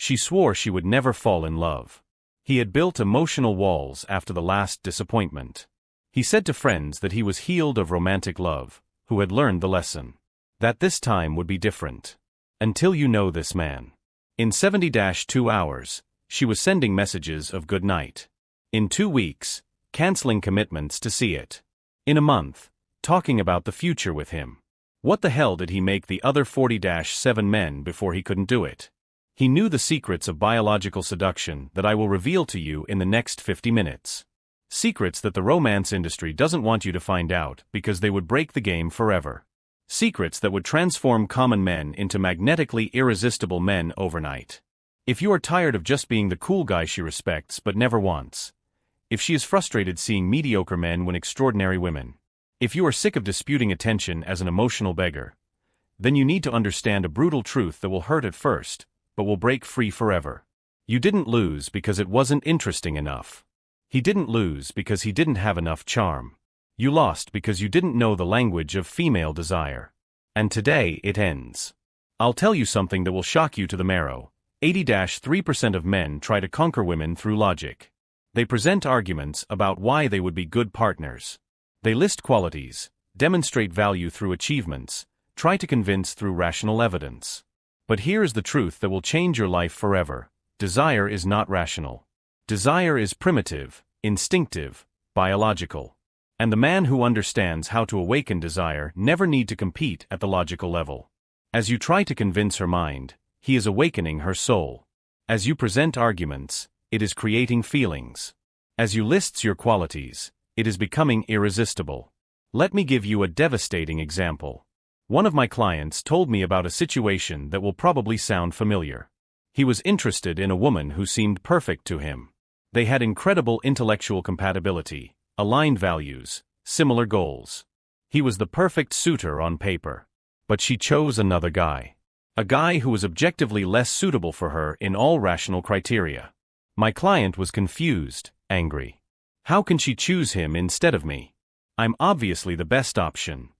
She swore she would never fall in love. He had built emotional walls after the last disappointment. He said to friends that he was healed of romantic love, who had learned the lesson. That this time would be different. Until you know this man. In 70-2 hours, she was sending messages of good night. In 2 weeks, canceling commitments to see it. In a month, talking about the future with him. What the hell did he make the other 40-7 men before he couldn't do it? He knew the secrets of biological seduction that I will reveal to you in the next 50 minutes. Secrets that the romance industry doesn't want you to find out because they would break the game forever. Secrets that would transform common men into magnetically irresistible men overnight. If you are tired of just being the cool guy she respects but never wants. If she is frustrated seeing mediocre men win extraordinary women. If you are sick of disputing attention as an emotional beggar. Then you need to understand a brutal truth that will hurt at first, but will break free forever. You didn't lose because it wasn't interesting enough. He didn't lose because he didn't have enough charm. You lost because you didn't know the language of female desire. And today it ends. I'll tell you something that will shock you to the marrow. 80-3% of men try to conquer women through logic. They present arguments about why they would be good partners. They list qualities, demonstrate value through achievements, try to convince through rational evidence. But here is the truth that will change your life forever. Desire is not rational. Desire is primitive, instinctive, biological. And the man who understands how to awaken desire never need to compete at the logical level. As you try to convince her mind, he is awakening her soul. As you present arguments, it is creating feelings. As you list your qualities, it is becoming irresistible. Let me give you a devastating example. One of my clients told me about a situation that will probably sound familiar. He was interested in a woman who seemed perfect to him. They had incredible intellectual compatibility, aligned values, similar goals. He was the perfect suitor on paper. But she chose another guy. A guy who was objectively less suitable for her in all rational criteria. My client was confused, angry. How can she choose him instead of me? I'm obviously the best option.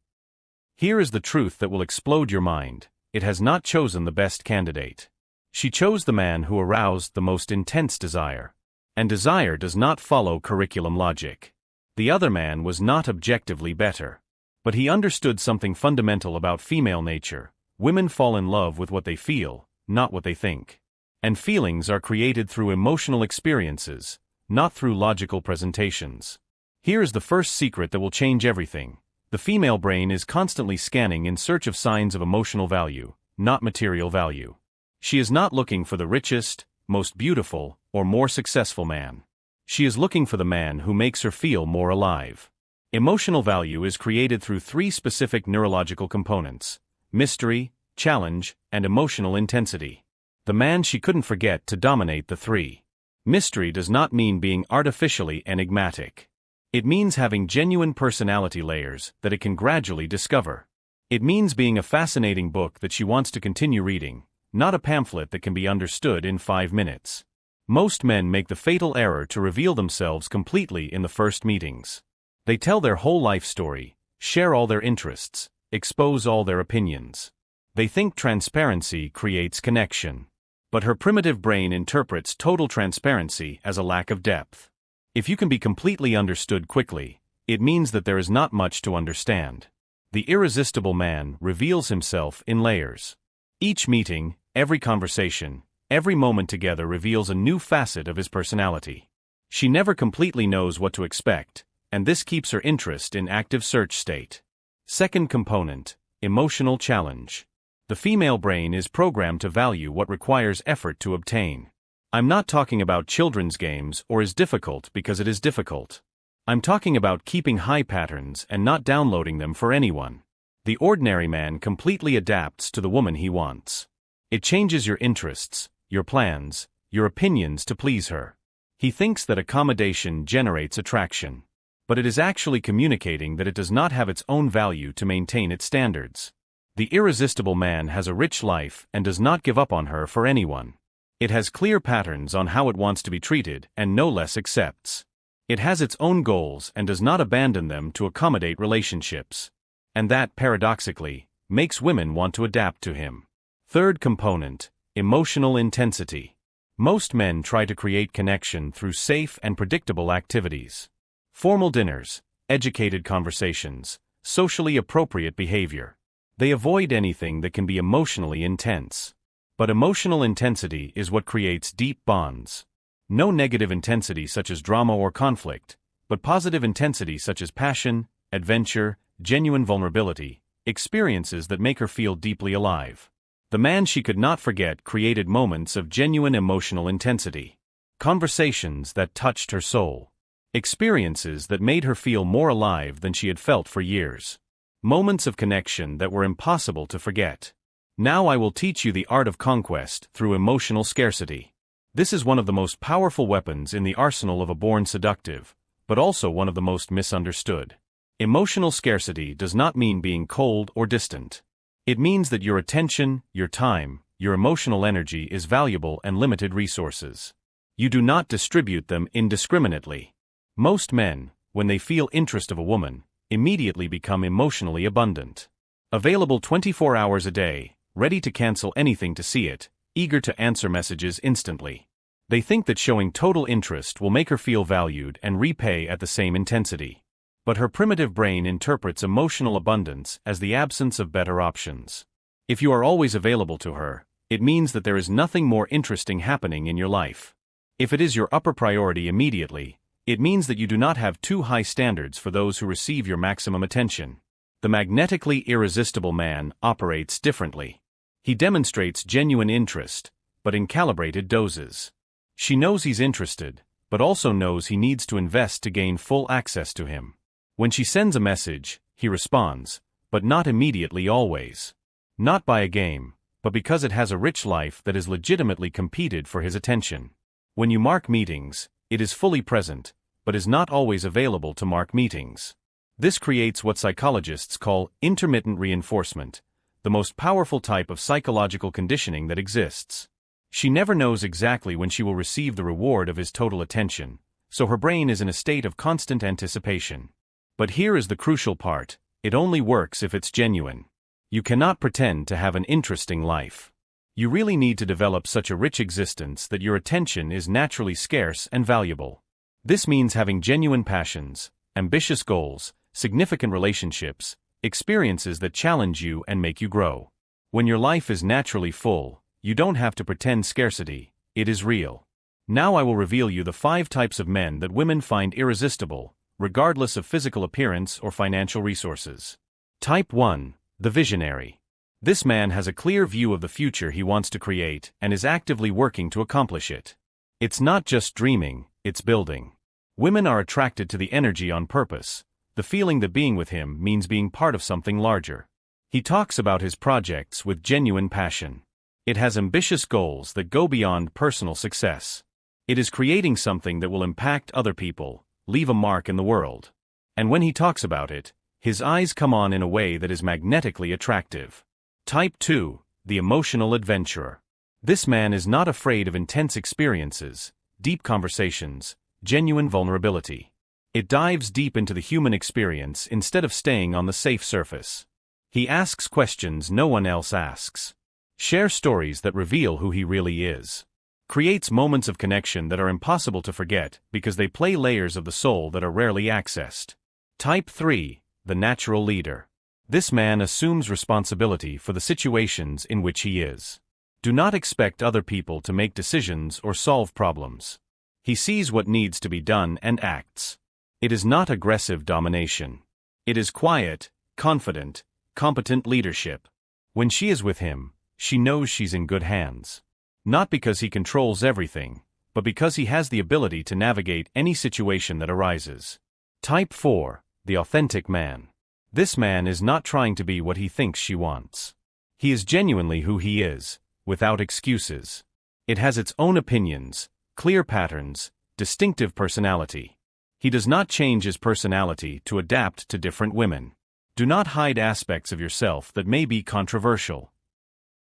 Here is the truth that will explode your mind. It has not chosen the best candidate. She chose the man who aroused the most intense desire. And desire does not follow curriculum logic. The other man was not objectively better. But he understood something fundamental about female nature. Women fall in love with what they feel, not what they think. And feelings are created through emotional experiences, not through logical presentations. Here is the first secret that will change everything. The female brain is constantly scanning in search of signs of emotional value, not material value. She is not looking for the richest, most beautiful, or more successful man. She is looking for the man who makes her feel more alive. Emotional value is created through 3 specific neurological components: mystery, challenge, and emotional intensity. The man she couldn't forget to dominate the 3. Mystery does not mean being artificially enigmatic. It means having genuine personality layers that it can gradually discover. It means being a fascinating book that she wants to continue reading, not a pamphlet that can be understood in 5 minutes. Most men make the fatal error to reveal themselves completely in the first meetings. They tell their whole life story, share all their interests, expose all their opinions. They think transparency creates connection. But her primitive brain interprets total transparency as a lack of depth. If you can be completely understood quickly, it means that there is not much to understand. The irresistible man reveals himself in layers. Each meeting, every conversation, every moment together reveals a new facet of his personality. She never completely knows what to expect, and this keeps her interest in active search state. Second component, emotional challenge. The female brain is programmed to value what requires effort to obtain. I'm not talking about children's games or is difficult because it is difficult. I'm talking about keeping high patterns and not downloading them for anyone. The ordinary man completely adapts to the woman he wants. It changes your interests, your plans, your opinions to please her. He thinks that accommodation generates attraction. But it is actually communicating that it does not have its own value to maintain its standards. The irresistible man has a rich life and does not give up on her for anyone. It has clear patterns on how it wants to be treated and no less accepts. It has its own goals and does not abandon them to accommodate relationships. And that, paradoxically, makes women want to adapt to him. Third component, emotional intensity. Most men try to create connection through safe and predictable activities. Formal dinners, educated conversations, socially appropriate behavior. They avoid anything that can be emotionally intense. But emotional intensity is what creates deep bonds. No negative intensity such as drama or conflict, but positive intensity such as passion, adventure, genuine vulnerability, experiences that make her feel deeply alive. The man she could not forget created moments of genuine emotional intensity. Conversations that touched her soul. Experiences that made her feel more alive than she had felt for years. Moments of connection that were impossible to forget. Now I will teach you the art of conquest through emotional scarcity. This is one of the most powerful weapons in the arsenal of a born seductive, but also one of the most misunderstood. Emotional scarcity does not mean being cold or distant. It means that your attention, your time, your emotional energy is valuable and limited resources. You do not distribute them indiscriminately. Most men, when they feel interest of a woman, immediately become emotionally abundant. Available 24 hours a day, ready to cancel anything to see it, eager to answer messages instantly. They think that showing total interest will make her feel valued and repay at the same intensity. But her primitive brain interprets emotional abundance as the absence of better options. If you are always available to her, it means that there is nothing more interesting happening in your life. If it is your upper priority immediately, it means that you do not have too high standards for those who receive your maximum attention. The magnetically irresistible man operates differently. He demonstrates genuine interest, but in calibrated doses. She knows he's interested, but also knows he needs to invest to gain full access to him. When she sends a message, he responds, but not immediately always. Not by a game, but because it has a rich life that is legitimately competed for his attention. When you mark meetings, it is fully present, but is not always available to mark meetings. This creates what psychologists call intermittent reinforcement, the most powerful type of psychological conditioning that exists. She never knows exactly when she will receive the reward of his total attention, so her brain is in a state of constant anticipation. But here is the crucial part: it only works if it's genuine. You cannot pretend to have an interesting life. You really need to develop such a rich existence that your attention is naturally scarce and valuable. This means having genuine passions, ambitious goals, significant relationships, experiences that challenge you and make you grow. When your life is naturally full, you don't have to pretend scarcity, it is real. Now I will reveal you the 5 types of men that women find irresistible, regardless of physical appearance or financial resources. Type 1. The visionary. This man has a clear view of the future he wants to create and is actively working to accomplish it. It's not just dreaming, it's building. Women are attracted to the energy on purpose, the feeling that being with him means being part of something larger. He talks about his projects with genuine passion. It has ambitious goals that go beyond personal success. It is creating something that will impact other people, leave a mark in the world. And when he talks about it, his eyes come on in a way that is magnetically attractive. Type 2. The emotional adventurer. This man is not afraid of intense experiences, deep conversations, genuine vulnerability. It dives deep into the human experience instead of staying on the safe surface. He asks questions no one else asks. Shares stories that reveal who he really is. Creates moments of connection that are impossible to forget because they play layers of the soul that are rarely accessed. Type 3. The natural leader. This man assumes responsibility for the situations in which he is. Do not expect other people to make decisions or solve problems. He sees what needs to be done and acts. It is not aggressive domination. It is quiet, confident, competent leadership. When she is with him, she knows she's in good hands. Not because he controls everything, but because he has the ability to navigate any situation that arises. Type 4. The authentic man. This man is not trying to be what he thinks she wants. He is genuinely who he is, without excuses. It has its own opinions, clear patterns, distinctive personality. He does not change his personality to adapt to different women. Do not hide aspects of yourself that may be controversial.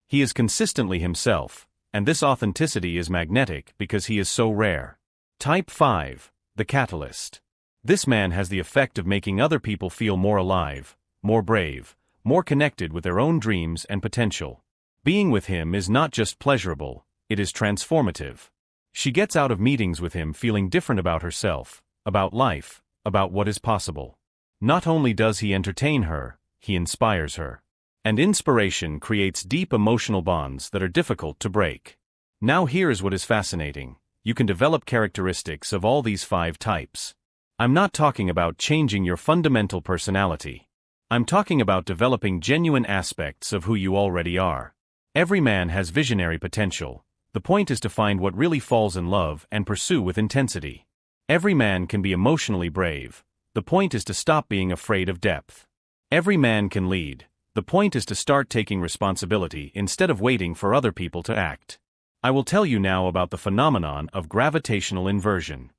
He is consistently himself, and this authenticity is magnetic because he is so rare. Type 5. The catalyst. This man has the effect of making other people feel more alive, more brave, more connected with their own dreams and potential. Being with him is not just pleasurable, it is transformative. She gets out of meetings with him feeling different about herself, about life, about what is possible. Not only does he entertain her, he inspires her. And inspiration creates deep emotional bonds that are difficult to break. Now here's what is fascinating. You can develop characteristics of all these 5 types. I'm not talking about changing your fundamental personality. I'm talking about developing genuine aspects of who you already are. Every man has visionary potential. The point is to find what really falls in love and pursue with intensity. Every man can be emotionally brave. The point is to stop being afraid of depth. Every man can lead. The point is to start taking responsibility instead of waiting for other people to act. I will tell you now about the phenomenon of gravitational inversion.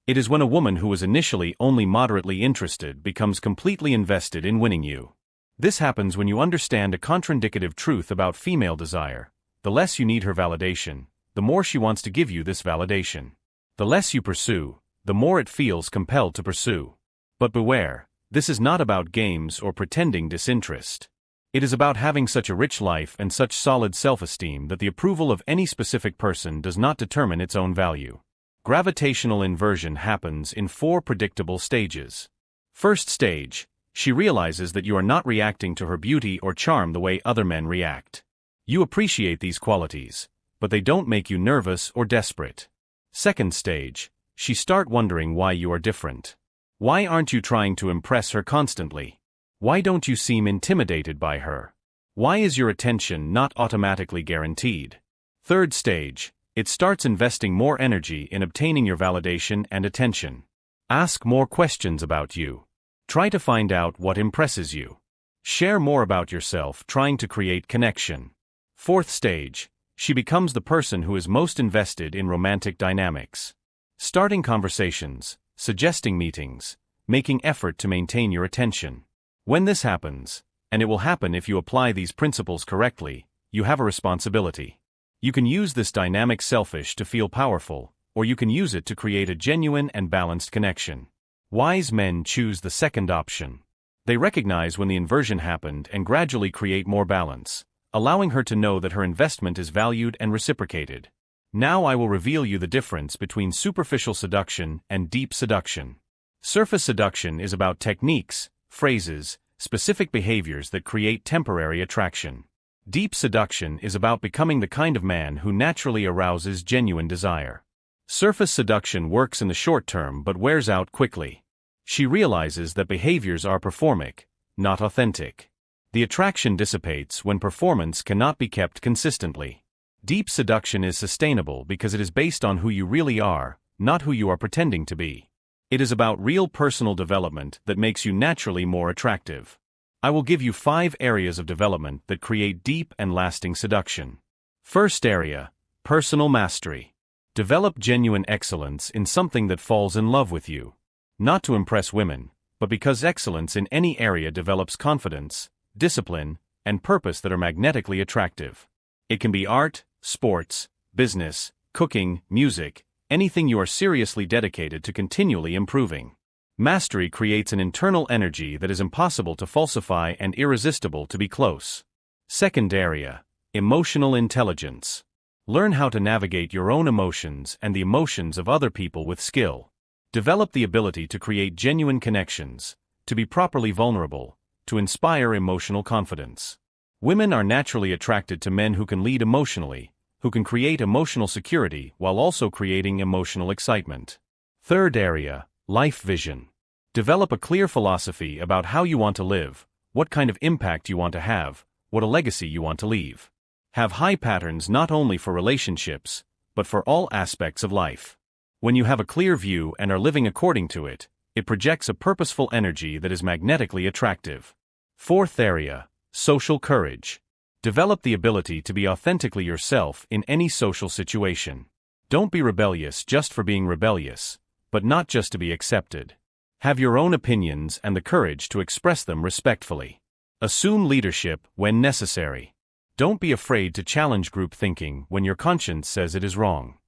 It is when a woman who was initially only moderately interested becomes completely invested in winning you. This happens when you understand a contraindicative truth about female desire. The less you need her validation, the more she wants to give you this validation. The less you pursue, the more it feels compelled to pursue. But beware, this is not about games or pretending disinterest. It is about having such a rich life and such solid self-esteem that the approval of any specific person does not determine its own value. Gravitational inversion happens in 4 predictable stages. First stage, she realizes that you are not reacting to her beauty or charm the way other men react. You appreciate these qualities, but they don't make you nervous or desperate. Second stage, she starts wondering why you are different. Why aren't you trying to impress her constantly? Why don't you seem intimidated by her? Why is your attention not automatically guaranteed? Third stage, it starts investing more energy in obtaining your validation and attention. Ask more questions about you. Try to find out what impresses you. Share more about yourself, trying to create connection. Fourth stage, she becomes the person who is most invested in romantic dynamics. Starting conversations, suggesting meetings, making effort to maintain your attention. When this happens, and it will happen if you apply these principles correctly, you have a responsibility. You can use this dynamic selfish to feel powerful, or you can use it to create a genuine and balanced connection. Wise men choose the second option. They recognize when the inversion happened and gradually create more balance, allowing her to know that her investment is valued and reciprocated. Now I will reveal you the difference between superficial seduction and deep seduction. Surface seduction is about techniques, phrases, specific behaviors that create temporary attraction. Deep seduction is about becoming the kind of man who naturally arouses genuine desire. Surface seduction works in the short term but wears out quickly. She realizes that behaviors are performic, not authentic. The attraction dissipates when performance cannot be kept consistently. Deep seduction is sustainable because it is based on who you really are, not who you are pretending to be. It is about real personal development that makes you naturally more attractive. I will give you 5 areas of development that create deep and lasting seduction. First area, personal mastery. Develop genuine excellence in something that falls in love with you. Not to impress women, but because excellence in any area develops confidence, discipline, and purpose that are magnetically attractive. It can be art, sports, business, cooking, music, anything you are seriously dedicated to continually improving. Mastery creates an internal energy that is impossible to falsify and irresistible to be close. Second area, emotional intelligence. Learn how to navigate your own emotions and the emotions of other people with skill. Develop the ability to create genuine connections, to be properly vulnerable, to inspire emotional confidence. Women are naturally attracted to men who can lead emotionally, who can create emotional security while also creating emotional excitement. Third area, life vision. Develop a clear philosophy about how you want to live, what kind of impact you want to have, what a legacy you want to leave. Have high patterns not only for relationships, but for all aspects of life. When you have a clear view and are living according to it, it projects a purposeful energy that is magnetically attractive. Fourth area, social courage. Develop the ability to be authentically yourself in any social situation. Don't be rebellious just for being rebellious, but not just to be accepted. Have your own opinions and the courage to express them respectfully. Assume leadership when necessary. Don't be afraid to challenge group thinking when your conscience says it is wrong.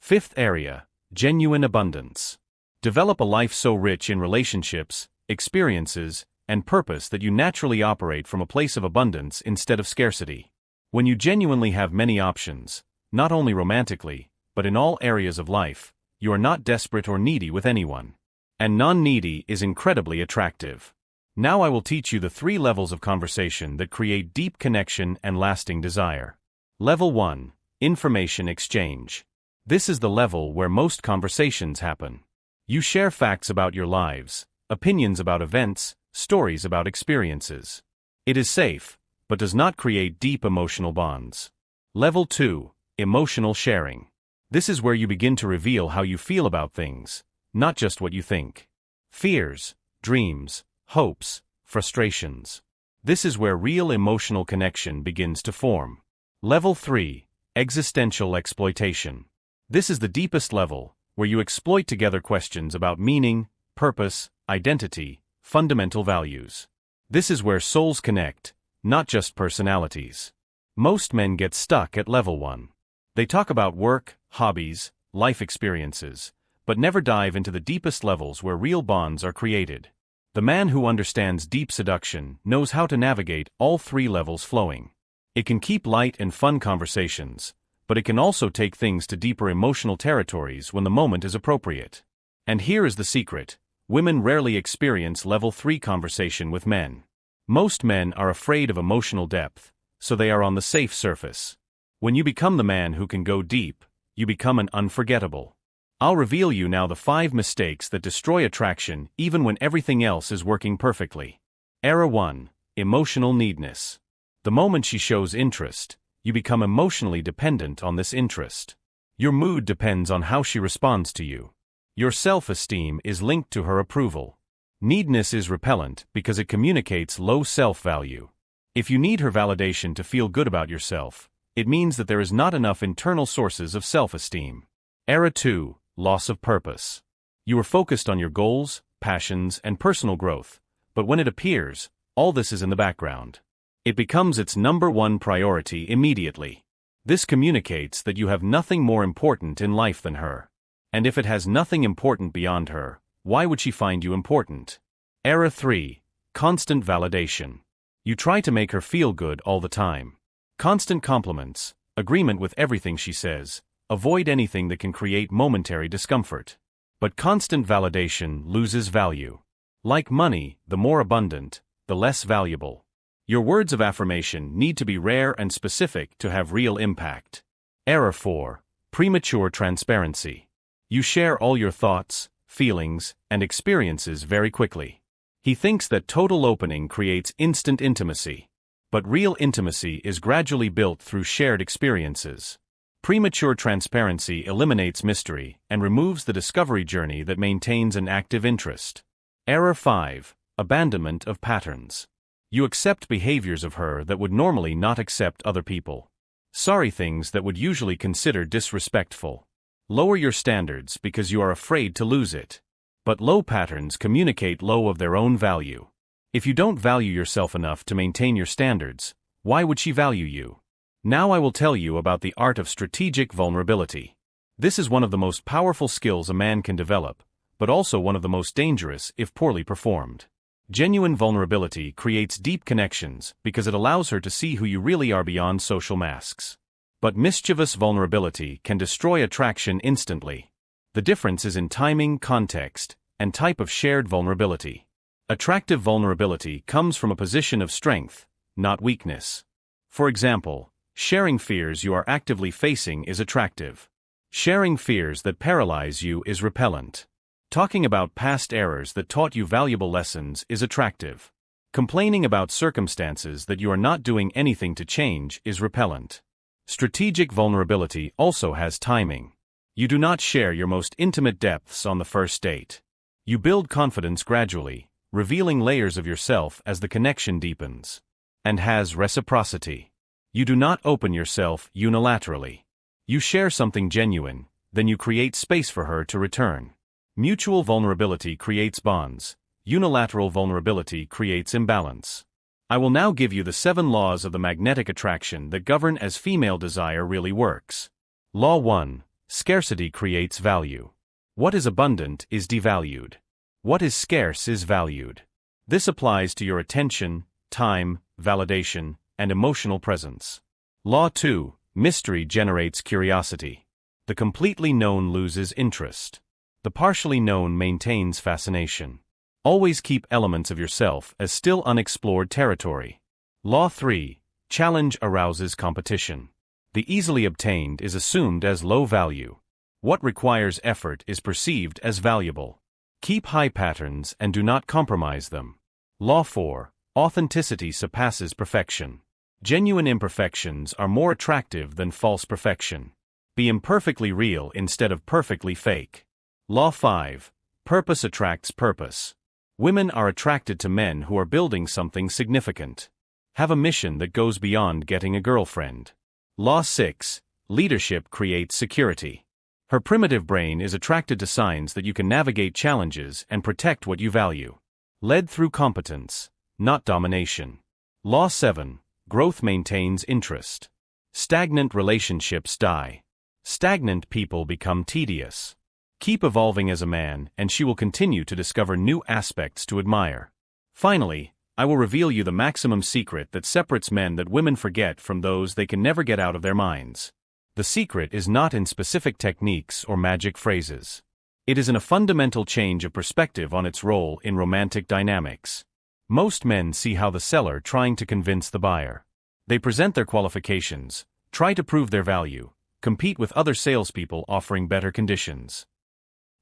Fifth area, genuine abundance. Develop a life so rich in relationships, experiences, and purpose that you naturally operate from a place of abundance instead of scarcity. When you genuinely have many options, not only romantically, but in all areas of life, you are not desperate or needy with anyone. And non-needy is incredibly attractive. Now I will teach you the 3 levels of conversation that create deep connection and lasting desire. Level 1. Information exchange. This is the level where most conversations happen. You share facts about your lives, opinions about events, stories about experiences. It is safe, but does not create deep emotional bonds. Level 2. Emotional sharing. This is where you begin to reveal how you feel about things, not just what you think. Fears, dreams, hopes, frustrations. This is where real emotional connection begins to form. Level 3. Existential exploitation. This is the deepest level, where you exploit together questions about meaning, purpose, identity, fundamental values. This is where souls connect, not just personalities. Most men get stuck at level 1. They talk about work, hobbies, life experiences, but never dive into the deepest levels where real bonds are created. The man who understands deep seduction knows how to navigate all 3 levels flowing. It can keep light and fun conversations, but it can also take things to deeper emotional territories when the moment is appropriate. And here is the secret: women rarely experience level 3 conversation with men. Most men are afraid of emotional depth, so they are on the safe surface. When you become the man who can go deep, you become an unforgettable. I'll reveal you now the 5 mistakes that destroy attraction even when everything else is working perfectly. Error 1. Emotional neediness. The moment she shows interest, you become emotionally dependent on this interest. Your mood depends on how she responds to you. Your self-esteem is linked to her approval. Neediness is repellent because it communicates low self-value. If you need her validation to feel good about yourself, it means that there is not enough internal sources of self-esteem. Error 2. Loss of purpose. You are focused on your goals, passions, and personal growth, but when it appears, all this is in the background. It becomes its number 1 priority immediately. This communicates that you have nothing more important in life than her. And if it has nothing important beyond her, why would she find you important? Error 3. Constant validation. You try to make her feel good all the time. Constant compliments, agreement with everything she says. Avoid anything that can create momentary discomfort. But constant validation loses value. Like money, the more abundant, the less valuable. Your words of affirmation need to be rare and specific to have real impact. Error 4. Premature transparency. You share all your thoughts, feelings, and experiences very quickly. He thinks that total opening creates instant intimacy. But real intimacy is gradually built through shared experiences. Premature transparency eliminates mystery and removes the discovery journey that maintains an active interest. Error 5. Abandonment of patterns. You accept behaviors of her that would normally not accept other people. Sorry things that would usually consider disrespectful. Lower your standards because you are afraid to lose it. But low patterns communicate low of their own value. If you don't value yourself enough to maintain your standards, why would she value you? Now I will tell you about the art of strategic vulnerability. This is one of the most powerful skills a man can develop, but also one of the most dangerous if poorly performed. Genuine vulnerability creates deep connections because it allows her to see who you really are beyond social masks. But mischievous vulnerability can destroy attraction instantly. The difference is in timing, context, and type of shared vulnerability. Attractive vulnerability comes from a position of strength, not weakness. For example, sharing fears you are actively facing is attractive. Sharing fears that paralyze you is repellent. Talking about past errors that taught you valuable lessons is attractive. Complaining about circumstances that you are not doing anything to change is repellent. Strategic vulnerability also has timing. You do not share your most intimate depths on the first date. You build confidence gradually, revealing layers of yourself as the connection deepens. And has reciprocity. You do not open yourself unilaterally. You share something genuine, then you create space for her to return. Mutual vulnerability creates bonds. Unilateral vulnerability creates imbalance. I will now give you the 7 laws of the magnetic attraction that govern as female desire really works. Law 1. Scarcity creates value. What is abundant is devalued. What is scarce is valued. This applies to your attention, time, validation, and emotional presence. Law 2. Mystery generates curiosity. The completely known loses interest. The partially known maintains fascination. Always keep elements of yourself as still unexplored territory. Law 3. Challenge arouses competition. The easily obtained is assumed as low value. What requires effort is perceived as valuable. Keep high patterns and do not compromise them. Law 4. Authenticity surpasses perfection. Genuine imperfections are more attractive than false perfection. Be imperfectly real instead of perfectly fake. Law 5. Purpose attracts purpose. Women are attracted to men who are building something significant. Have a mission that goes beyond getting a girlfriend. Law 6. Leadership creates security. Her primitive brain is attracted to signs that you can navigate challenges and protect what you value. Led through competence, not domination. Law 7. Growth maintains interest. Stagnant relationships die. Stagnant people become tedious. Keep evolving as a man, and she will continue to discover new aspects to admire. Finally, I will reveal you the maximum secret that separates men that women forget from those they can never get out of their minds. The secret is not in specific techniques or magic phrases. It is in a fundamental change of perspective on its role in romantic dynamics. Most men see how the seller trying to convince the buyer. They present their qualifications, try to prove their value, compete with other salespeople offering better conditions.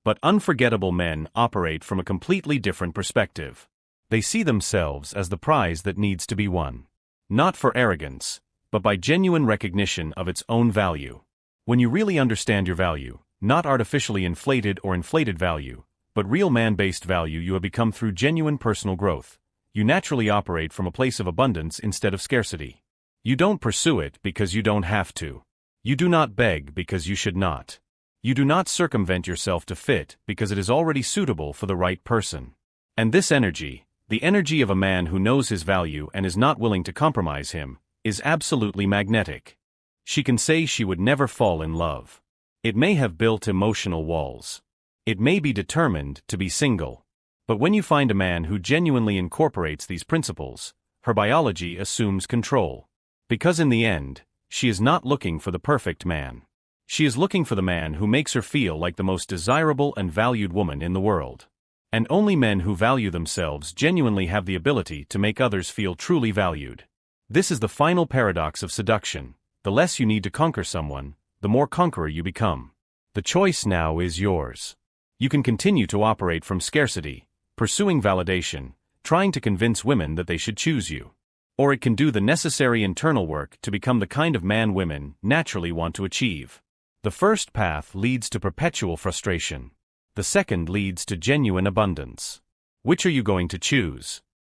But unforgettable men operate from a completely different perspective. They see themselves as the prize that needs to be won. Not for arrogance, but by genuine recognition of its own value. When you really understand your value, not artificially inflated or inflated value, but real man-based value you have become through genuine personal growth, you naturally operate from a place of abundance instead of scarcity. You don't pursue it because you don't have to. You do not beg because you should not. You do not circumvent yourself to fit because it is already suitable for the right person. And this energy, the energy of a man who knows his value and is not willing to compromise him, is absolutely magnetic. She can say she would never fall in love. It may have built emotional walls. It may be determined to be single. But when you find a man who genuinely incorporates these principles, her biology assumes control. Because in the end, she is not looking for the perfect man. She is looking for the man who makes her feel like the most desirable and valued woman in the world. And only men who value themselves genuinely have the ability to make others feel truly valued. This is the final paradox of seduction. The less you need to conquer someone, the more conqueror you become. The choice now is yours. You can continue to operate from scarcity, pursuing validation, trying to convince women that they should choose you. Or it can do the necessary internal work to become the kind of man women naturally want to achieve. The first path leads to perpetual frustration. The second leads to genuine abundance. Which are you going to choose?